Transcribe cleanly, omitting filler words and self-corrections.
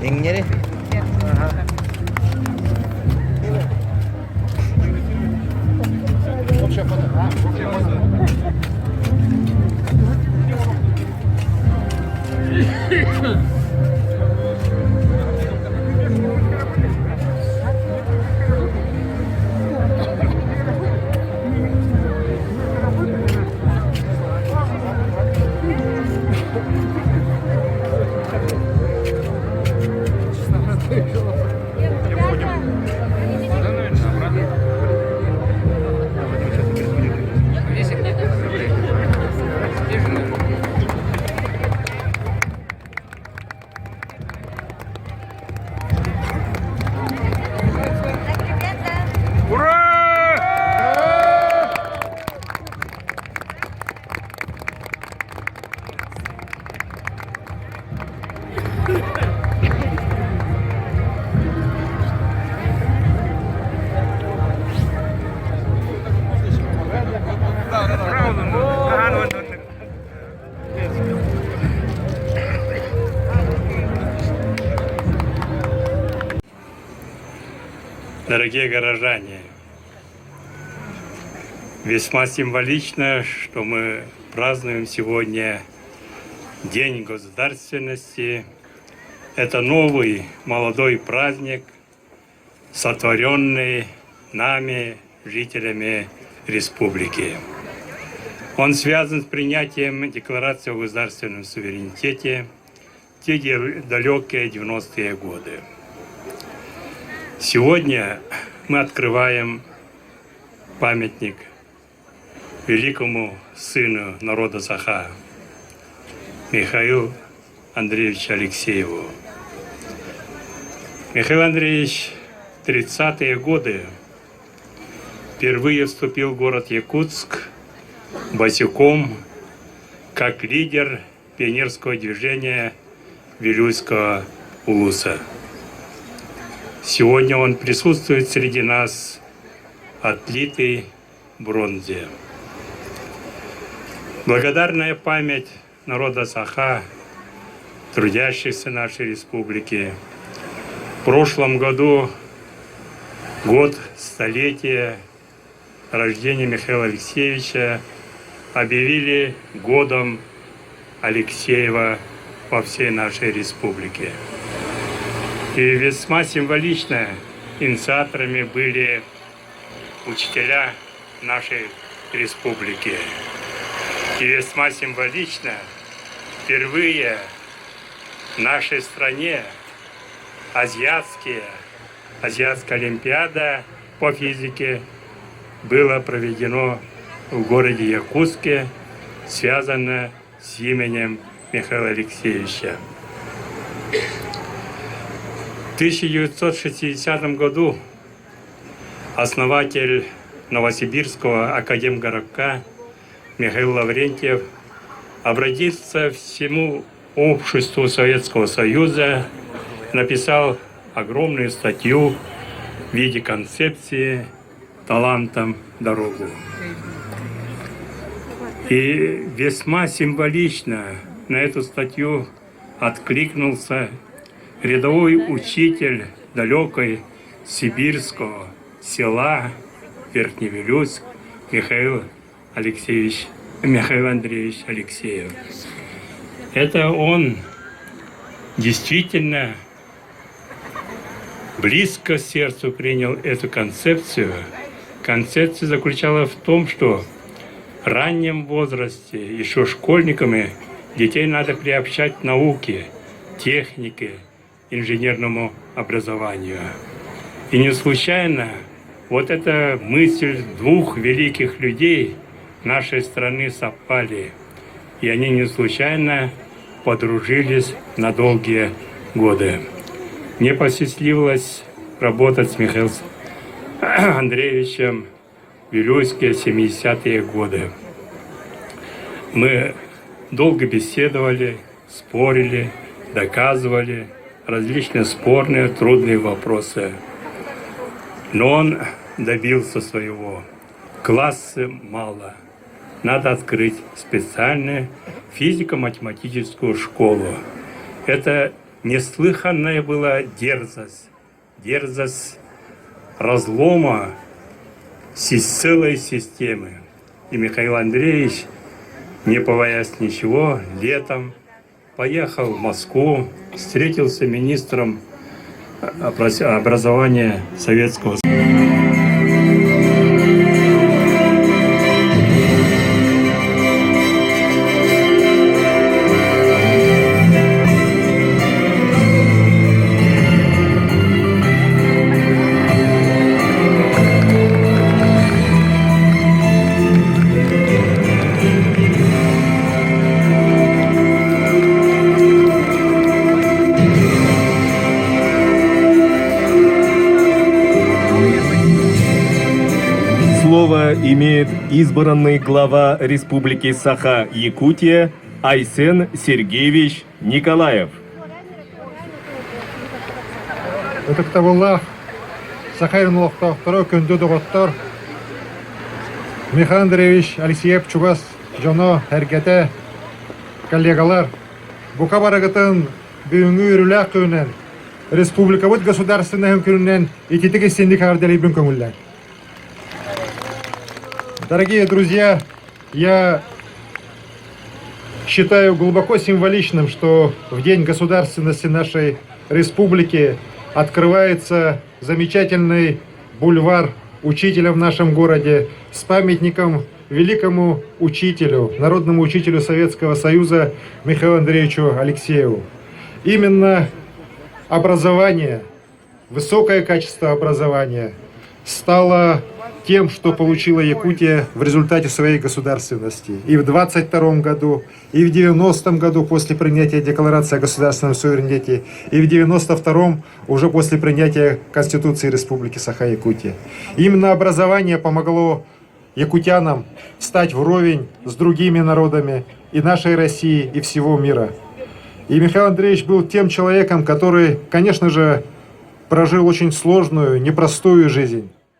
Еңнері? Общая фото. Общая фото. Дорогие горожане, весьма символично, что мы празднуем сегодня День государственности. Это новый молодой праздник, сотворенный нами, жителями республики. Он связан с принятием Декларации о государственном суверенитете в те далекие 90-е годы. Сегодня мы открываем памятник великому сыну народа Саха Михаилу Андреевичу Алексееву. Михаил Андреевич в 30-е годы впервые вступил в город Якутск босиком как лидер пионерского движения Вилюйского улуса. Сегодня он присутствует среди нас, отлитый в бронзе. Благодарная память народа Саха, трудящихся нашей республики. В прошлом году, год столетия рождения Михаила Алексеевича, объявили годом Алексеева во всей нашей республике. И весьма символично инициаторами были учителя нашей республики. И весьма символично впервые в нашей стране Азиатская олимпиада по физике была проведена в городе Якутске, связана с именем Михаила Алексеевича. В 1960 году основатель Новосибирского академгородка Михаил Лаврентьев обратился к всему обществу Советского Союза, написал огромную статью в виде концепции «Талантам дорогу». И весьма символично на эту статью откликнулся рядовой учитель далекой сибирского села Верхневилюйск Михаил Андреевич Алексеев. Это он действительно близко к сердцу принял эту концепцию. Концепция заключалась в том, что в раннем возрасте, еще школьниками, детей надо приобщать к науке, технике, инженерному образованию. И не случайно вот эта мысль двух великих людей нашей страны совпали. И они не случайно подружились на долгие годы. Мне посчастливилось работать с Михаилом Андреевичем в Вилюйске 70-е годы. Мы долго беседовали, спорили, доказывали различные спорные, трудные вопросы. Но он добился своего. Классы мало. Надо открыть специальную физико-математическую школу. Это неслыханная была дерзость. Дерзость разлома целой системы. И Михаил Андреевич, не побоясь ничего, летом поехал в Москву, встретился с министром образования Советского Союза. Слово имеет избранный глава Республики Саха-Якутия Айсен Сергеевич Николаев. Өтіктабыллах, Сахарин Лохтавтары күнді дұғыттар, Михаил Андреевич Алексеев Чугас, жоно, әргеті, коллегалар, бұқа барағытын бүгінгі үрілі күнінен, республикабыт государственный күнінен икетігі сендік ардалейбін көңіллер. Дорогие друзья, я считаю глубоко символичным, что в День государственности нашей республики открывается замечательный бульвар учителя в нашем городе с памятником великому учителю, народному учителю Советского Союза Михаилу Андреевичу Алексееву. Именно образование, высокое качество образования стало тем, что получила Якутия в результате своей государственности. И в 22 году, и в 90-м году после принятия Декларации о государственном суверенитете, и в 92-м уже после принятия Конституции Республики Саха-Якутия. Именно образование помогло якутянам встать вровень с другими народами и нашей России, и всего мира. И Михаил Андреевич был тем человеком, который, конечно же, прожил очень сложную, непростую жизнь.